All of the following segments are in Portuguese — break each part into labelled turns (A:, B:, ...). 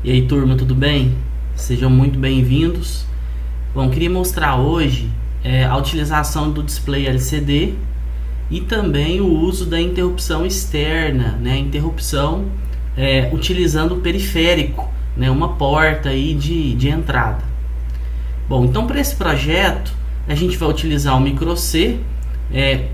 A: E aí, turma, tudo bem? Sejam muito bem-vindos. Bom, queria mostrar hoje a utilização do display LCD e também o uso da interrupção externa, né? Interrupção utilizando o periférico, né? Uma porta aí de entrada. Bom, então para esse projeto a gente vai utilizar o micro C,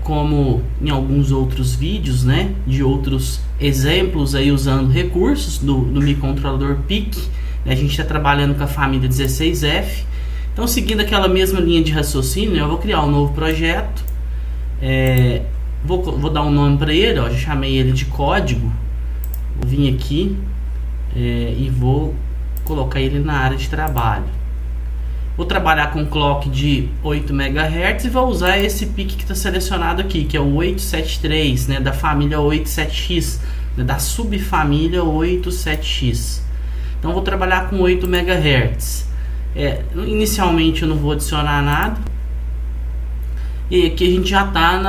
A: como em alguns outros vídeos, né, de outros exemplos aí usando recursos do microcontrolador PIC. A gente está trabalhando com a família 16F. Então, seguindo aquela mesma linha de raciocínio, eu vou criar um novo projeto. Vou dar um nome para ele, ó, já chamei ele de código. Vou vir aqui e vou colocar ele na área de trabalho. Vou trabalhar com clock de 8 MHz e vou usar esse PIC que está selecionado aqui, que é o 873, né, da família 87X, né, da subfamília 87X. Então vou trabalhar com 8 MHz. Inicialmente eu não vou adicionar nada. E aqui a gente já está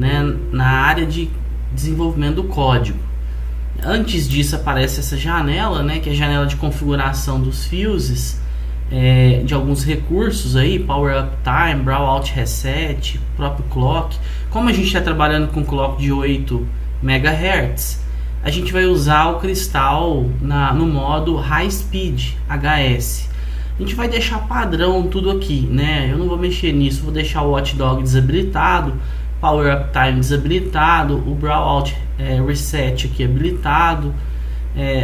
A: na área de desenvolvimento do código. Antes disso aparece essa janela, né, que é a janela de configuração dos fuses. De alguns recursos aí, Power Up Time, Brawl Out Reset, próprio clock. Como a gente está trabalhando com clock de 8 MHz, a gente vai usar o cristal no modo High Speed HS. A gente vai deixar padrão tudo aqui, né? Eu não vou mexer nisso, vou deixar o Watchdog desabilitado, Power Up Time desabilitado, o Brawl Out Reset aqui habilitado.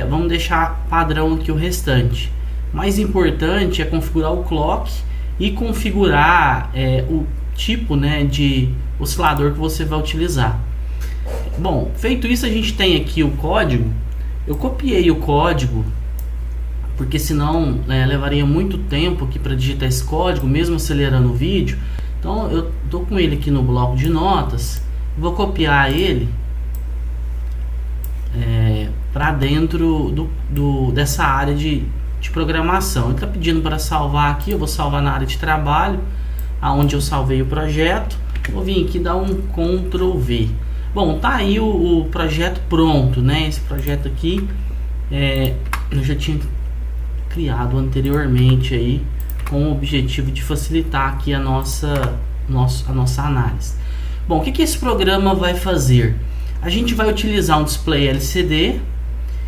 A: Vamos deixar padrão aqui o restante. Mais importante é configurar o clock e configurar o tipo, né, de oscilador que você vai utilizar. Bom, feito isso, a gente tem aqui o código. Eu copiei o código porque senão levaria muito tempo aqui para digitar esse código, mesmo acelerando o vídeo. Então eu tô com ele aqui no bloco de notas, vou copiar ele para dentro dessa área de programação. Ele está pedindo para salvar aqui, eu vou salvar na área de trabalho, aonde eu salvei o projeto. Vou vir aqui dar um Ctrl V. Bom, tá aí o projeto pronto, né? Esse projeto aqui eu já tinha criado anteriormente aí, com o objetivo de facilitar aqui a nossa análise. Bom, o que esse programa vai fazer? A gente vai utilizar um display LCD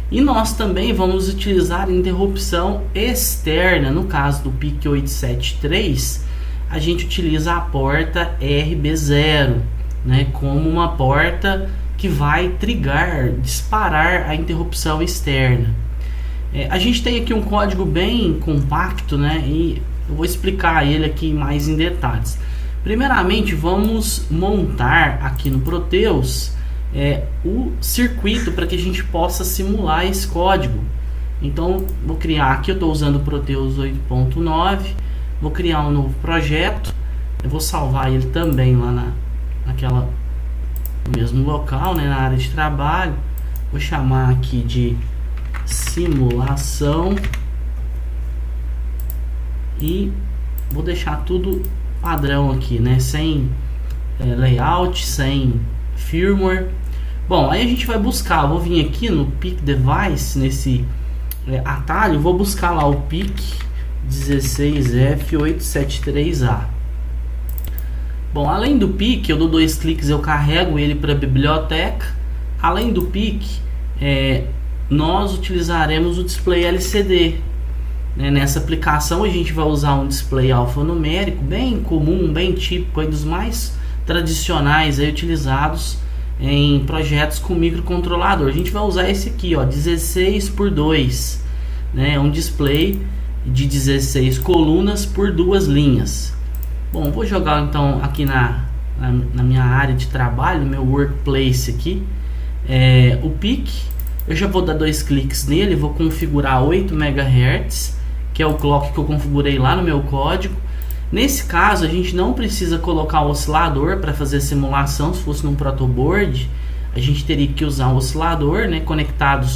A: e nós também vamos utilizar interrupção externa. No caso do PIC 873, a gente utiliza a porta RB0, né, como uma porta que vai disparar a interrupção externa. A gente tem aqui um código bem compacto, né, e eu vou explicar ele aqui mais em detalhes. Primeiramente, vamos montar aqui no Proteus o circuito para que a gente possa simular esse código. Então vou criar aqui, eu estou usando o Proteus 8.9, vou criar um novo projeto, eu vou salvar ele também lá no mesmo local, né, na área de trabalho. Vou chamar aqui de simulação e vou deixar tudo padrão aqui, né, sem layout, sem firmware. Bom, aí a gente vai buscar, vou vir aqui no PIC Device, nesse atalho, vou buscar lá o PIC 16F873A. Bom, além do PIC, eu dou 2 cliques, eu carrego ele para a biblioteca. Além do PIC, nós utilizaremos o display LCD. Nessa aplicação a gente vai usar um display alfanumérico, bem comum, bem típico, dos mais tradicionais aí, utilizados em projetos com microcontrolador. A gente vai usar esse aqui, ó, 16:2, né, um display de 16 colunas por 2 linhas. Bom, vou jogar então aqui na minha área de trabalho, no meu workplace aqui, o PIC. Eu já vou dar 2 cliques nele, vou configurar 8 MHz, que é o clock que eu configurei lá no meu código. Nesse caso, a gente não precisa colocar o oscilador para fazer a simulação. Se fosse num protoboard, a gente teria que usar um oscilador, né, conectado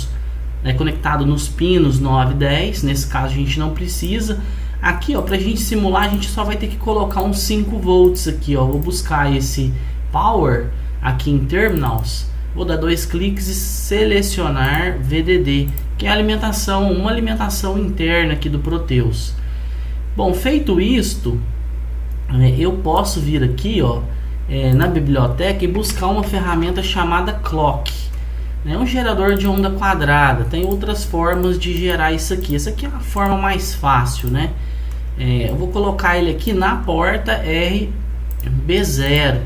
A: nos pinos 9 e 10. Nesse caso, a gente não precisa. Aqui, para a gente simular, a gente só vai ter que colocar uns 5 volts aqui, ó. Vou buscar esse power aqui em terminals. Vou dar 2 cliques e selecionar VDD, que é a alimentação, uma alimentação interna aqui do Proteus. Bom, feito isto, eu posso vir aqui, ó, na biblioteca e buscar uma ferramenta chamada Clock. É um gerador de onda quadrada. Tem outras formas de gerar isso aqui. Essa aqui é a forma mais fácil, né? Eu vou colocar ele aqui na porta RB0.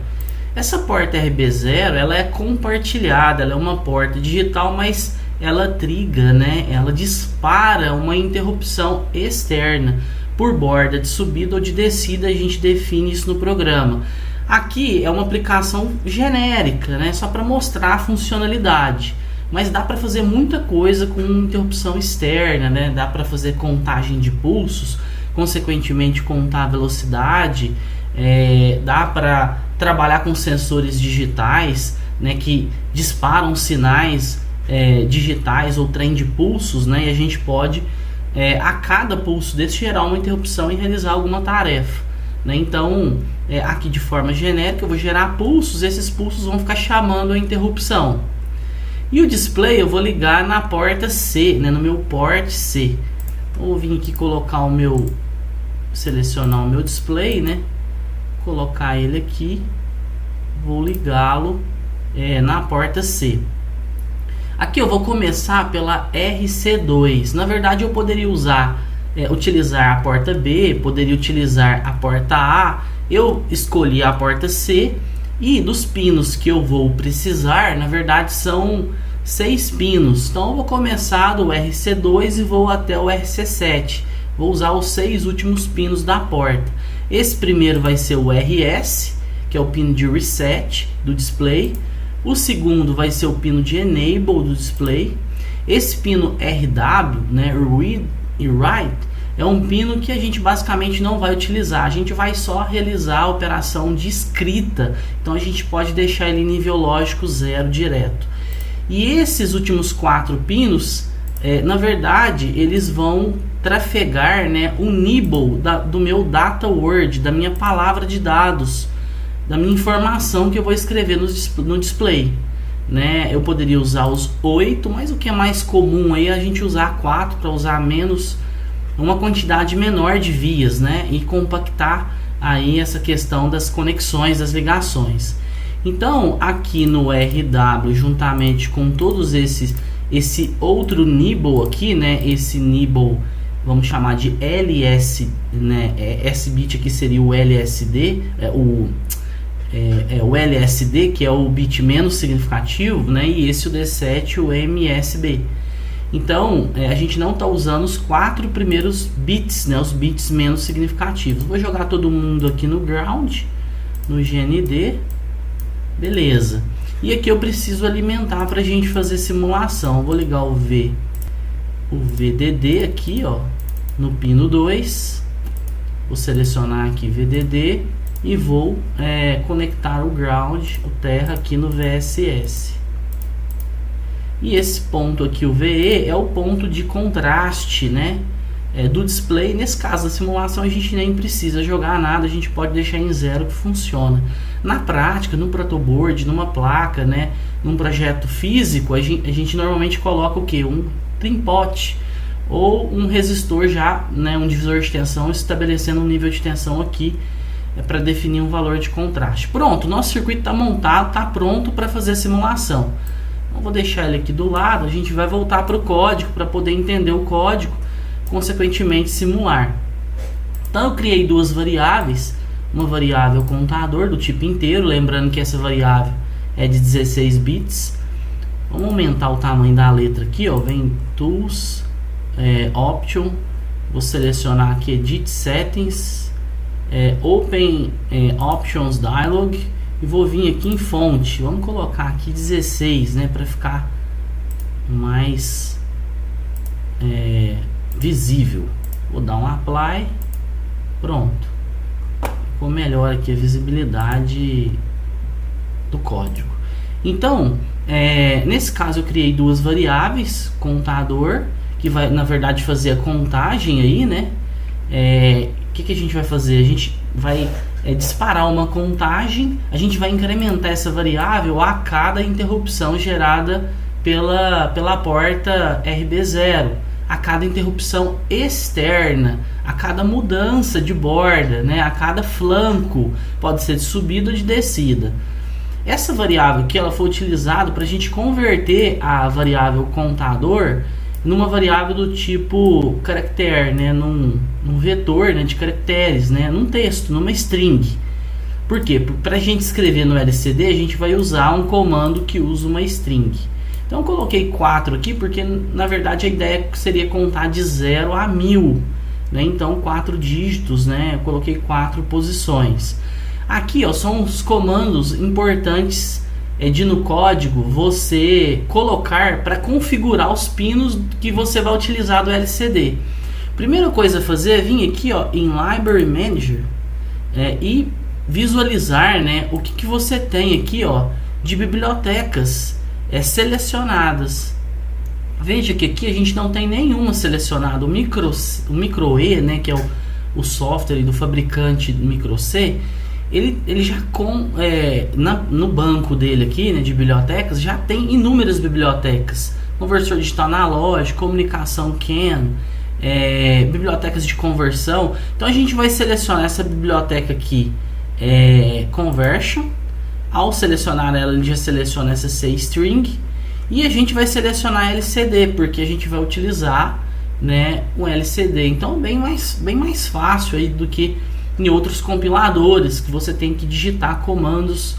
A: Essa porta RB0, ela é compartilhada, ela é uma porta digital, mas ela triga, né? Ela dispara uma interrupção externa por borda de subida ou de descida. A gente define isso no programa. Aqui é uma aplicação genérica, né? Só para mostrar a funcionalidade, mas dá para fazer muita coisa com interrupção externa, né? Dá para fazer contagem de pulsos, consequentemente contar a velocidade, dá para trabalhar com sensores digitais, né? Que disparam sinais digitais ou trem de pulsos, né? E a gente pode a cada pulso desse gerar uma interrupção e realizar alguma tarefa, né? Então aqui de forma genérica eu vou gerar pulsos, esses pulsos vão ficar chamando a interrupção. E o display eu vou ligar na porta C, né, no meu port C. Vou vir aqui colocar selecionar o meu display, né, colocar ele aqui, vou ligá-lo na porta C. Aqui eu vou começar pela RC2. Na verdade eu poderia utilizar a porta B, poderia utilizar a porta A. Eu escolhi a porta C, e dos pinos que eu vou precisar, na verdade são 6 pinos. Então eu vou começar do RC2 e vou até o RC7. Vou usar os 6 últimos pinos da porta. Esse primeiro vai ser o RS, que é o pino de reset do display. O segundo vai ser o pino de enable do display. Esse pino RW, né, read e write, é um pino que a gente basicamente não vai utilizar. A gente vai só realizar a operação de escrita. Então a gente pode deixar ele em nível lógico 0 direto. E esses últimos 4 pinos, na verdade, eles vão trafegar, né, o nibble do meu data word, da minha palavra de dados, da minha informação que eu vou escrever no display, né? Eu poderia usar os 8, mas o que é mais comum aí é a gente usar 4 para usar uma quantidade menor de vias, né? E compactar aí essa questão das conexões, das ligações. Então aqui no RW, juntamente com todos esse outro nibble aqui, né? Esse nibble vamos chamar de LS, né? Esse bit aqui seria o LSD, o LSD, que é o bit menos significativo, né? E esse o D7, o MSB. Então a gente não está usando os 4 primeiros bits, né? Os bits menos significativos. Vou jogar todo mundo aqui no ground, no GND, beleza. E aqui eu preciso alimentar para a gente fazer simulação. Vou ligar o VDD aqui, ó, no pino 2. Vou selecionar aqui VDD e vou conectar o ground, o terra, aqui no VSS. E esse ponto aqui, o VE, é o ponto de contraste, né, do display. Nesse caso da simulação a gente nem precisa jogar nada, a gente pode deixar em 0 que funciona. Na prática, no protoboard, numa placa, né, num projeto físico, a gente normalmente coloca o que? Um trim-pot ou um resistor já, né, um divisor de tensão, estabelecendo um nível de tensão aqui para definir um valor de contraste. Pronto, nosso circuito está montado, está pronto para fazer a simulação. Então, vou deixar ele aqui do lado, a gente vai voltar para o código para poder entender o código, consequentemente simular. Então eu criei 2 variáveis, uma variável contador do tipo inteiro, lembrando que essa variável é de 16 bits. Vamos aumentar o tamanho da letra aqui, ó, vem Tools, Option, vou selecionar aqui Edit Settings, Open Options Dialog, e vou vir aqui em fonte, vamos colocar aqui 16, né, para ficar mais visível. Vou dar um Apply, pronto, ficou melhor aqui a visibilidade do código. Então nesse caso eu criei 2 variáveis, contador, que vai na verdade fazer a contagem aí, né? O que a gente vai fazer? A gente vai disparar uma contagem, a gente vai incrementar essa variável a cada interrupção gerada pela porta RB0, a cada interrupção externa, a cada mudança de borda, né, a cada flanco, pode ser de subida ou de descida. Essa variável aqui, ela foi utilizada para a gente converter a variável contador numa variável do tipo caractere, né, num vetor, né, de caracteres, né, num texto, numa string. Por quê? Para a gente escrever no LCD, a gente vai usar um comando que usa uma string. Então eu coloquei 4 aqui porque na verdade a ideia seria contar de 0 a 1000, né? Então 4 dígitos, né? Eu coloquei 4 posições. Aqui, ó, são os comandos importantes de no código você colocar para configurar os pinos que você vai utilizar do LCD. Primeira coisa a fazer é vir aqui, ó, em Library Manager e visualizar, né, o que você tem aqui, ó, de bibliotecas selecionadas. Veja que aqui a gente não tem nenhuma selecionada. O MicroE, né, que é o software do fabricante MicroC, ele já no banco dele aqui, né, de bibliotecas, já tem inúmeras bibliotecas: conversor digital analógico, comunicação CAN, bibliotecas de conversão. Então a gente vai selecionar essa biblioteca aqui, Conversion. Ao selecionar ela, ele já seleciona essa C-string, e a gente vai selecionar LCD, porque a gente vai utilizar, né, um LCD. Então bem mais fácil aí do que em outros compiladores, que você tem que digitar comandos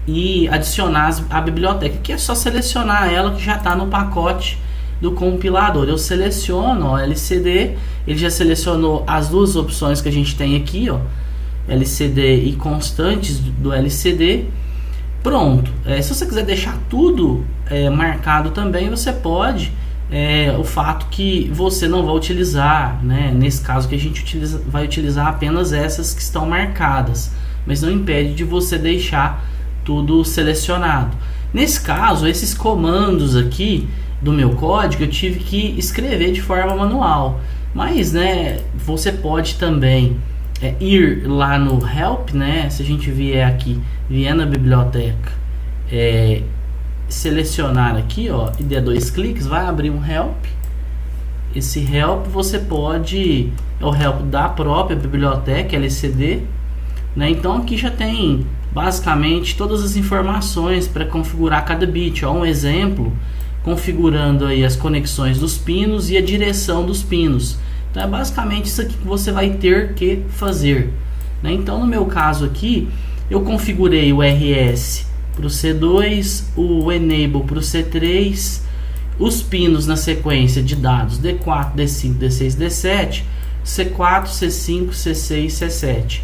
A: e adicionar a biblioteca, que é só selecionar ela, que já está no pacote do compilador. Eu seleciono, ó, LCD, ele já selecionou as duas opções que a gente tem aqui, ó, LCD e constantes do LCD. Pronto. Se você quiser deixar tudo marcado também, você pode. O fato que você não vai utilizar, né, nesse caso que a gente vai utilizar apenas essas que estão marcadas, mas não impede de você deixar tudo selecionado. Nesse caso, esses comandos aqui do meu código eu tive que escrever de forma manual, mas, né, você pode também ir lá no help, né? Se a gente vier na biblioteca, selecionar aqui, ó, e der 2 cliques, vai abrir um help. Esse help você pode, é o help da própria biblioteca LCD, né? Então aqui já tem basicamente todas as informações para configurar cada bit, ó, um exemplo configurando aí as conexões dos pinos e a direção dos pinos. Então é basicamente isso aqui que você vai ter que fazer, né? Então no meu caso aqui, eu configurei o RS para o C2, o Enable para o C3, os pinos na sequência de dados D4, D5, D6, D7, C4, C5, C6, C7.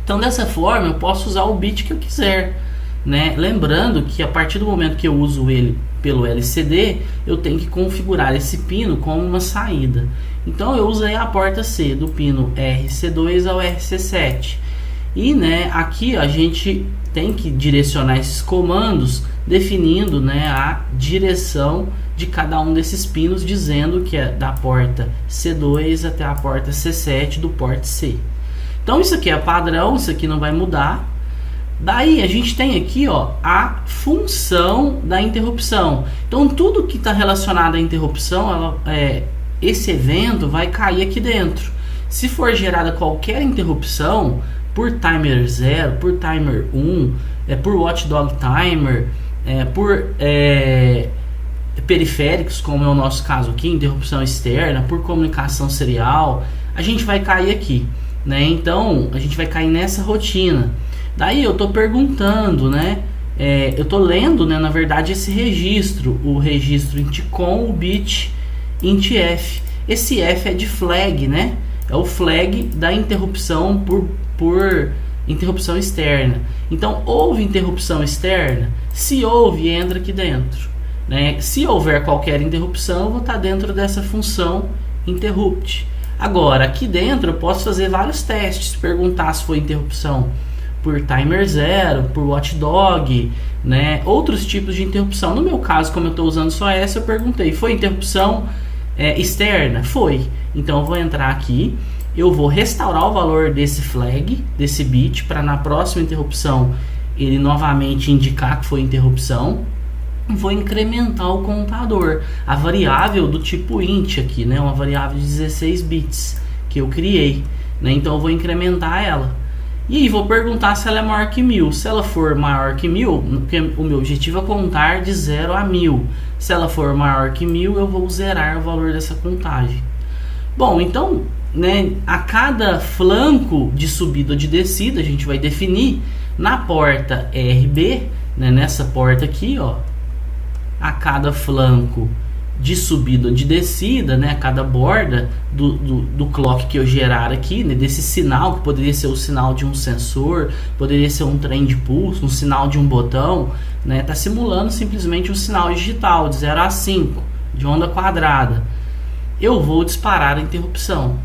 A: Então dessa forma eu posso usar o bit que eu quiser, né? Lembrando que a partir do momento que eu uso ele pelo LCD, eu tenho que configurar esse pino como uma saída. Então eu usei a porta C do pino RC2 ao RC7. E, né, aqui a gente tem que direcionar esses comandos definindo, né, a direção de cada um desses pinos, dizendo que é da porta C2 até a porta C7 do porte C. Então isso aqui é padrão, isso aqui não vai mudar. Daí a gente tem aqui, ó, a função da interrupção. Então tudo que está relacionado à interrupção, esse evento vai cair aqui dentro. Se for gerada qualquer interrupção por timer 0, por timer 1, por watchdog timer, por periféricos, como é o nosso caso aqui, interrupção externa, por comunicação serial, a gente vai cair aqui, né? Então a gente vai cair nessa rotina. Daí eu tô perguntando, né? Eu tô lendo, né, na verdade, esse registro, o registro intcom, o bit intf. Esse F é de flag, né? É o flag da interrupção por interrupção externa. Então, houve interrupção externa? Se houve, entra aqui dentro, né? Se houver qualquer interrupção, eu vou estar dentro dessa função interrupt. Agora, aqui dentro eu posso fazer vários testes, perguntar se foi interrupção por timer 0, por watchdog, né? Outros tipos de interrupção. No meu caso, como eu estou usando só essa, eu perguntei, foi interrupção externa? Foi. Então eu vou entrar aqui eu vou restaurar o valor desse flag, desse bit, para na próxima interrupção ele novamente indicar que foi interrupção. Vou incrementar o contador, a variável do tipo int aqui, né, uma variável de 16 bits que eu criei, né, então eu vou incrementar ela. E aí vou perguntar se ela é maior que 1000. Se ela for maior que 1000, porque o meu objetivo é contar de 0 a 1000. Se ela for maior que 1000, eu vou zerar o valor dessa contagem. Bom, então, né, a cada flanco de subida ou de descida, a gente vai definir na porta RB, né, nessa porta aqui, ó, a cada flanco de subida ou de descida, né, a cada borda do clock que eu gerar aqui, né, desse sinal, que poderia ser o sinal de um sensor, poderia ser um trem de pulso, um sinal de um botão, né, tá simulando simplesmente um sinal digital de 0 a 5, de onda quadrada. Eu vou disparar a interrupção,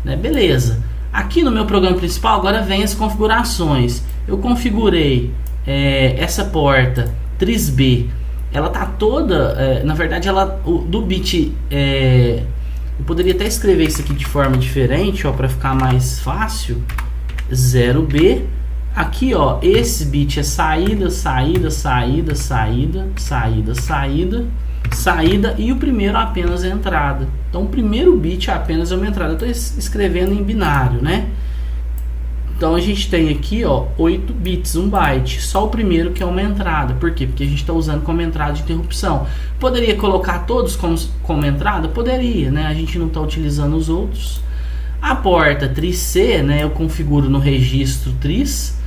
A: né, beleza. Aqui no meu programa principal agora vem as configurações. Eu configurei essa porta tris-B. Ela tá toda, na verdade, do bit, eu poderia até escrever isso aqui de forma diferente, ó, para ficar mais fácil. 0B. Aqui, ó, esse bit é saída, saída, saída, saída, saída, saída, saída, e o primeiro apenas é entrada. Então, o primeiro bit é apenas uma entrada. Eu estou escrevendo em binário, né? Então a gente tem aqui, ó, 8 bits, 1 byte, só o primeiro que é uma entrada. Por quê? Porque a gente está usando como entrada de interrupção. Poderia colocar todos como entrada? Poderia, né? A gente não está utilizando os outros. A porta tris-C, né, eu configuro no registro tris,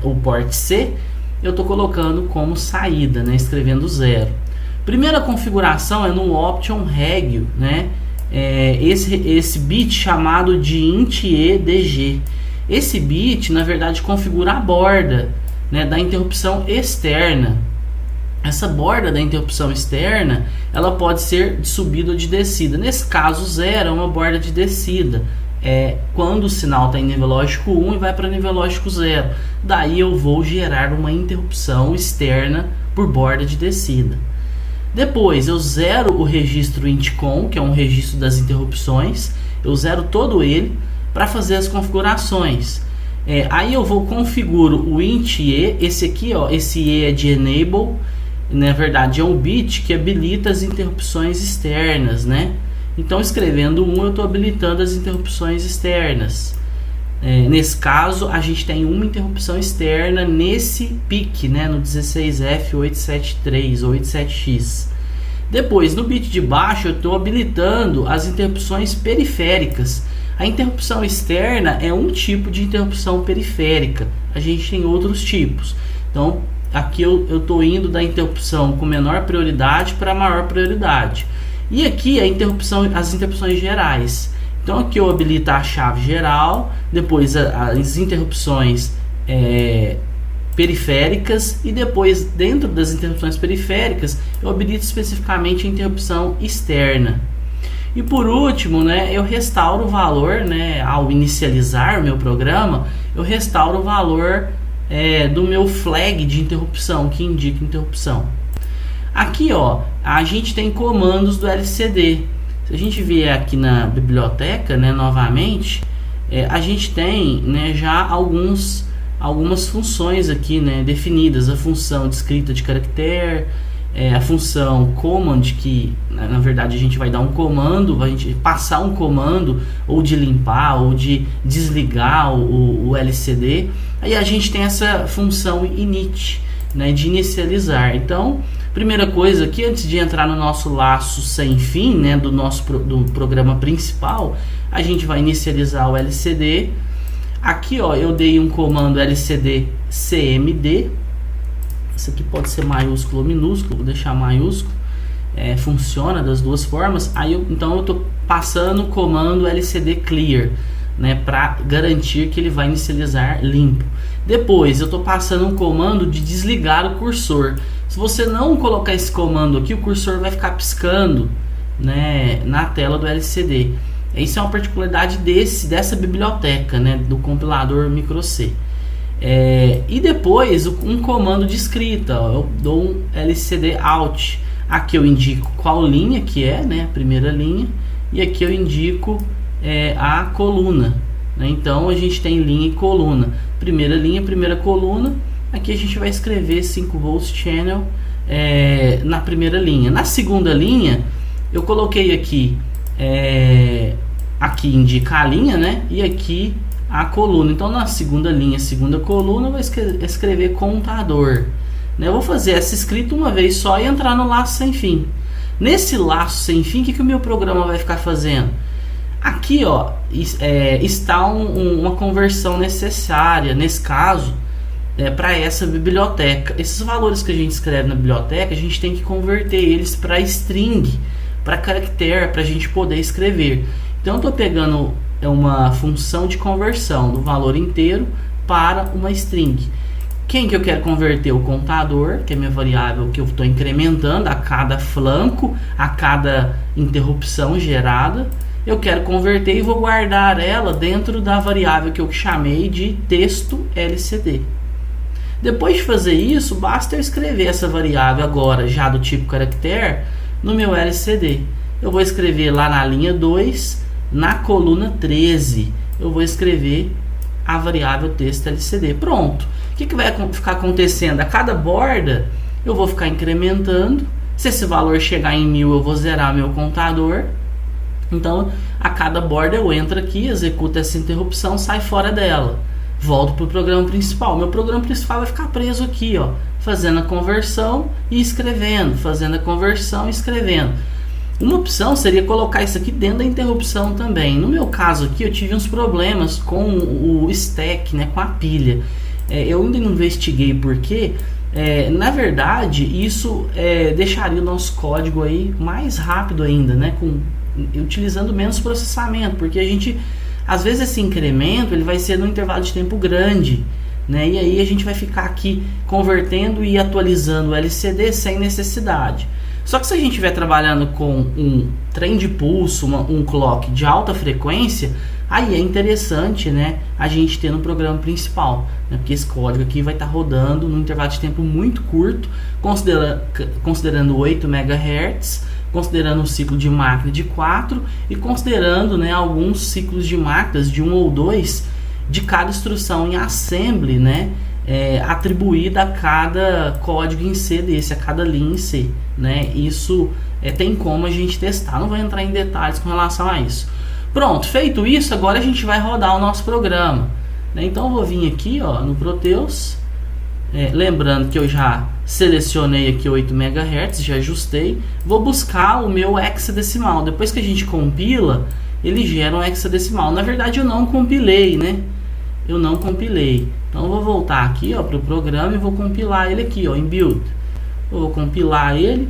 A: o port C, eu estou colocando como saída, né, escrevendo 0. Primeira configuração é no option reg, né, esse bit chamado de int edg. Esse bit, na verdade, configura a borda, né, da interrupção externa. Essa borda da interrupção externa, ela pode ser de subida ou de descida. Nesse caso, 0 é uma borda de descida. Quando o sinal está em nível lógico 1 e vai para nível lógico 0. Daí eu vou gerar uma interrupção externa por borda de descida. Depois eu zero o registro intcon, que é um registro das interrupções. Eu zero todo ele para fazer as configurações. Aí eu vou configuro o int e, esse aqui, ó, esse e é de enable, na verdade é um bit que habilita as interrupções externas, né? Então escrevendo 1 eu estou habilitando as interrupções externas. Nesse caso a gente tem uma interrupção externa nesse PIC, né, no 16F873 ou 87X. Depois no bit de baixo eu estou habilitando as interrupções periféricas. A interrupção externa é um tipo de interrupção periférica. A gente tem outros tipos. Então, aqui eu estou indo da interrupção com menor prioridade para maior prioridade. E aqui as interrupções gerais. Então, aqui eu habilito a chave geral, depois as interrupções periféricas, e depois, dentro das interrupções periféricas, eu habilito especificamente a interrupção externa. E por último, né, eu restauro o valor, né, ao inicializar o meu programa, eu restauro o valor do meu flag de interrupção, que indica interrupção. Aqui, ó, a gente tem comandos do LCD. Se a gente vier aqui na biblioteca, né, novamente, a gente tem, né, já algumas funções aqui, né, definidas. A função de escrita de caractere, a função command, que na verdade a gente vai dar um comando, a gente passar um comando ou de limpar ou de desligar o LCD. Aí a gente tem essa função init, né, de inicializar. Então, primeira coisa aqui, antes de entrar no nosso laço sem fim, né, do programa principal, a gente vai inicializar o LCD. Aqui, ó, eu dei um comando LCD CMD. Isso aqui pode ser maiúsculo ou minúsculo, vou deixar maiúsculo. Funciona das duas formas. Então eu estou passando o comando LCD Clear, né, para garantir que ele vai inicializar limpo. Depois eu estou passando um comando de desligar o cursor. Se você não colocar esse comando aqui, o cursor vai ficar piscando, né, na tela do LCD. Isso é uma particularidade dessa biblioteca, né, do compilador microC. E depois um comando de escrita, ó, eu dou um LCD Alt. Aqui eu indico qual linha que é, né, a primeira linha, e aqui eu indico a coluna, né? Então a gente tem linha e coluna, primeira linha, primeira coluna. Aqui a gente vai escrever 5 volts channel na primeira linha. Na segunda linha eu coloquei aqui aqui indica a linha, né? E aqui a coluna. Então na segunda linha, segunda coluna, eu vou escrever contador, né? Eu vou fazer essa escrita uma vez só e entrar no laço sem fim. Nesse laço sem fim, o que o meu programa vai ficar fazendo? Aqui, ó, está uma conversão necessária, nesse caso, para essa biblioteca. Esses valores que a gente escreve na biblioteca, a gente tem que converter eles para string, para caractere, para a gente poder escrever. Então, eu estou pegando uma função de conversão do valor inteiro para uma string. Quem que eu quero converter? O contador, que é minha variável que eu estou incrementando a cada flanco, a cada interrupção gerada. Eu quero converter e vou guardar ela dentro da variável que eu chamei de texto LCD. Depois de fazer isso, basta eu escrever essa variável agora, já do tipo caractere, no meu LCD. Eu vou escrever lá na linha 2, na coluna 13, eu vou escrever a variável texto LCD. Pronto. O que vai ficar acontecendo? A cada borda eu vou ficar incrementando. Se esse valor chegar em 1000, eu vou zerar meu contador. Então, a cada borda eu entro aqui, executo essa interrupção, sai fora dela. Volto para o programa principal. Meu programa principal vai ficar preso aqui, ó, fazendo a conversão e escrevendo, fazendo a conversão e escrevendo. Uma opção seria colocar isso aqui dentro da interrupção também. No meu caso aqui, eu tive uns problemas com o stack, né, com a pilha. Eu ainda não investiguei porque, na verdade, isso deixaria o nosso código aí mais rápido ainda, né, utilizando menos processamento, porque a gente, às vezes esse incremento ele vai ser num intervalo de tempo grande, né, e aí a gente vai ficar aqui convertendo e atualizando o LCD sem necessidade. Só que se a gente estiver trabalhando com um trem de pulso, um clock de alta frequência, aí é interessante, né, a gente ter no programa principal, né, porque esse código aqui vai estar rodando num intervalo de tempo muito curto, considerando 8 MHz, considerando um ciclo de máquina de 4 e considerando, né, alguns ciclos de máquinas de 1 ou 2 de cada instrução em assembly, né, atribuída a cada código em C desse, a cada linha em C, né? Isso tem como a gente testar, não vou entrar em detalhes com relação a isso. Pronto, feito isso, agora a gente vai rodar o nosso programa, né? Então eu vou vir aqui, ó, no Proteus, lembrando que eu já selecionei aqui 8 MHz, já ajustei, vou buscar o meu hexadecimal. Depois que a gente compila, ele gera um hexadecimal. Na verdade eu não compilei, né? Eu não compilei. Então eu vou voltar aqui, ó, para o programa e vou compilar ele aqui, ó, em build. Eu vou compilar ele.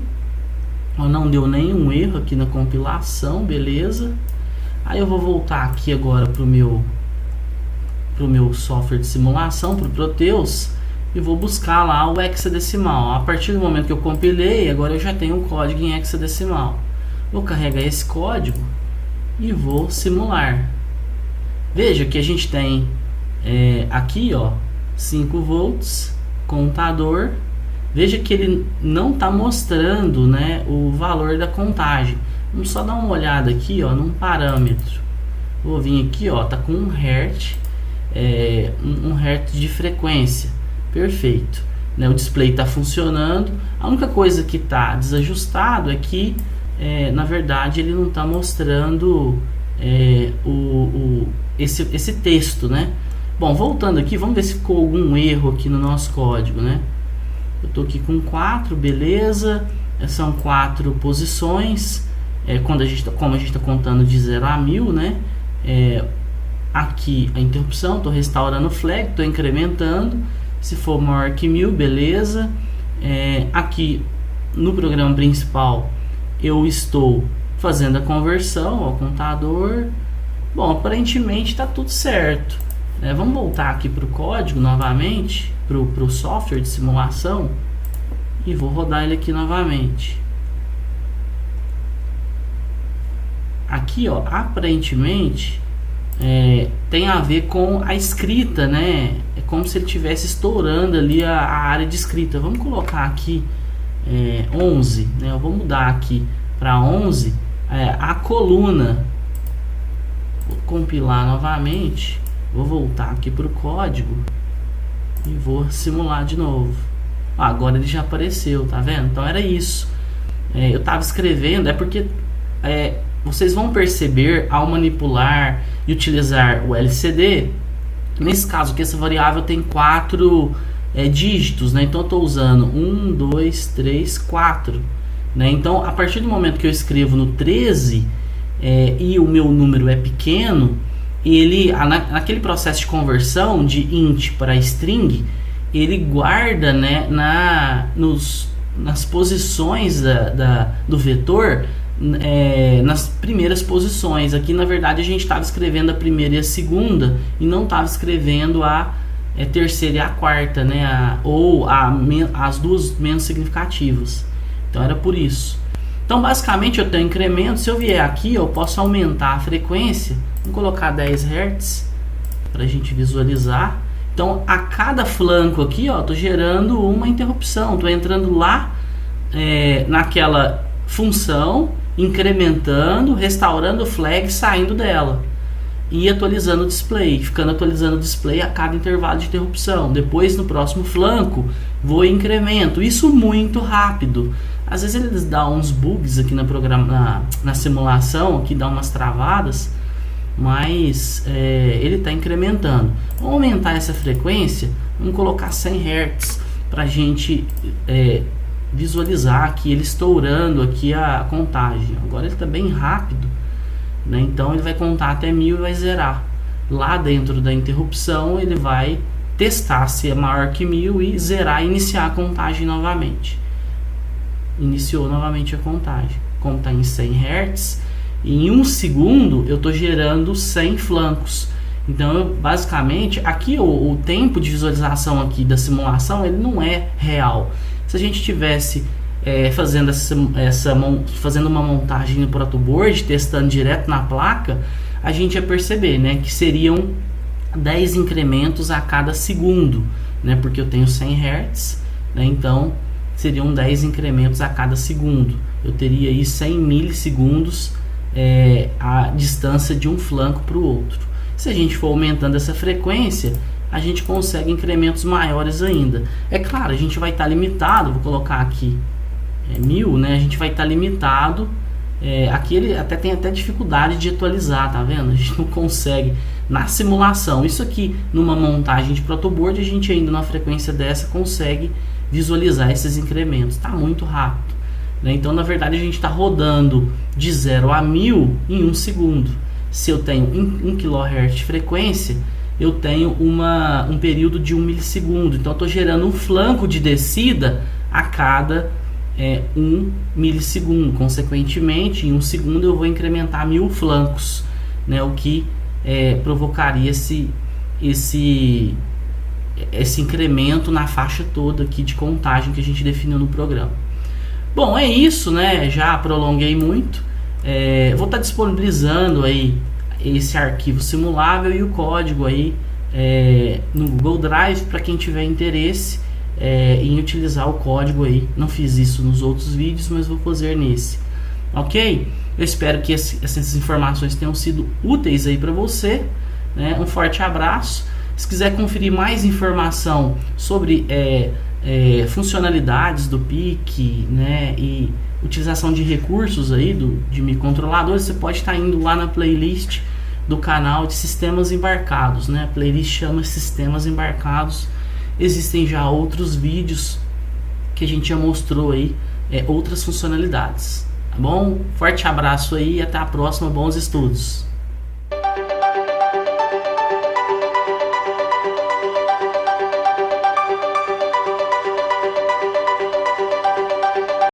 A: Ó, não deu nenhum erro aqui na compilação, beleza. Aí eu vou voltar aqui agora para o meu software de simulação, para o Proteus, e vou buscar lá o hexadecimal. A partir do momento que eu compilei, agora eu já tenho um código em hexadecimal. Vou carregar esse código e vou simular. Veja que a gente tem aqui, ó, 5 volts, contador. Veja que ele não está mostrando, né, o valor da contagem. Vamos só dar uma olhada aqui, ó, num parâmetro. Vou vir aqui, ó, tá com 1 Hz, 1 Hz de frequência. Perfeito, né? O display está funcionando. A única coisa que está desajustado é que, na verdade, ele não está mostrando esse texto, né? Bom, voltando aqui, vamos ver se ficou algum erro aqui no nosso código, né? Eu estou aqui com 4, beleza. São 4 posições. Como a gente está contando de 0 a 1000, né? Aqui a interrupção, estou restaurando o flag, estou incrementando. Se for maior que 1000, beleza. Aqui no programa principal eu estou fazendo a conversão ao contador. Bom, aparentemente está tudo certo. Vamos voltar aqui para o código novamente, para o software de simulação, e vou rodar ele aqui novamente. Aqui, ó, aparentemente tem a ver com a escrita, né? É como se ele estivesse estourando ali a área de escrita. Vamos colocar aqui 11, né? Eu vou mudar aqui para 11 a coluna. Vou compilar novamente, vou voltar aqui para o código e vou simular de novo. Agora ele já apareceu, tá vendo? Então era isso. Eu estava escrevendo, porque vocês vão perceber ao manipular e utilizar o LCD, nesse caso que essa variável tem 4 dígitos, né? Então eu estou usando 1, 2, 3, 4, né? Então a partir do momento que eu escrevo no 13 e o meu número é pequeno, ele naquele processo de conversão de int para string, ele guarda, né, nas posições do vetor, nas primeiras posições. Aqui na verdade a gente estava escrevendo a primeira e a segunda e não estava escrevendo a terceira e a quarta, né, as duas menos significativas. Então era por isso. Então basicamente eu tenho incremento. Se eu vier aqui, eu posso aumentar a frequência. Vamos colocar 10 Hz para a gente visualizar. Então a cada flanco aqui, ó, estou gerando uma interrupção. Estou entrando lá naquela função, incrementando, restaurando o flag, saindo dela e atualizando o display, ficando atualizando o display a cada intervalo de interrupção. Depois no próximo flanco vou e incremento. Isso muito rápido. Às vezes eles dão uns bugs aqui na simulação, aqui dá umas travadas, mas ele está incrementando. Vamos aumentar essa frequência, vamos colocar 100 Hz para a gente visualizar aqui ele estourando aqui a contagem. Agora ele está bem rápido, né? Então ele vai contar até 1000 e vai zerar. Lá dentro da interrupção ele vai testar se é maior que 1000 e zerar e iniciar a contagem novamente. Iniciou novamente a contagem. Como está em 100 Hz, em 1 segundo eu estou gerando 100 flancos. Então basicamente aqui o tempo de visualização aqui da simulação ele não é real. Se a gente tivesse fazendo uma montagem no protoboard, testando direto na placa, a gente ia perceber, né, que seriam 10 incrementos a cada segundo, né, porque eu tenho 100 Hz, né, então seriam 10 incrementos a cada segundo. Eu teria aí 100 milissegundos a distância de um flanco para o outro. Se a gente for aumentando essa frequência, a gente consegue incrementos maiores ainda. É claro, a gente vai estar limitado, vou colocar aqui 1000, né? A gente vai estar limitado. Aqui ele tem até dificuldade de atualizar, tá vendo? A gente não consegue na simulação. Isso aqui numa montagem de protoboard, a gente ainda numa frequência dessa consegue visualizar esses incrementos. Está muito rápido, né? Então na verdade a gente está rodando de 0 a 1000 em 1 segundo. Se eu tenho 1 kHz de frequência, eu tenho um período de 1 milissegundo. Então eu estou gerando um flanco de descida a cada 1 milissegundo. Consequentemente, em 1 segundo eu vou incrementar 1000 flancos, né, o que provocaria esse incremento na faixa toda aqui de contagem que a gente definiu no programa. Bom, é isso, né? Já prolonguei muito. Vou estar disponibilizando aí esse arquivo simulável e o código aí no Google Drive para quem tiver interesse em utilizar o código aí. Não fiz isso nos outros vídeos, mas vou fazer nesse. Ok? Eu espero que essas informações tenham sido úteis aí para você, né? Um forte abraço. Se quiser conferir mais informação sobre funcionalidades do PIC, né, e utilização de recursos aí de microcontroladores, você pode estar indo lá na playlist do canal de sistemas embarcados, né? A playlist chama Sistemas Embarcados. Existem já outros vídeos que a gente já mostrou aí outras funcionalidades, tá bom? Forte abraço aí e até a próxima, bons estudos.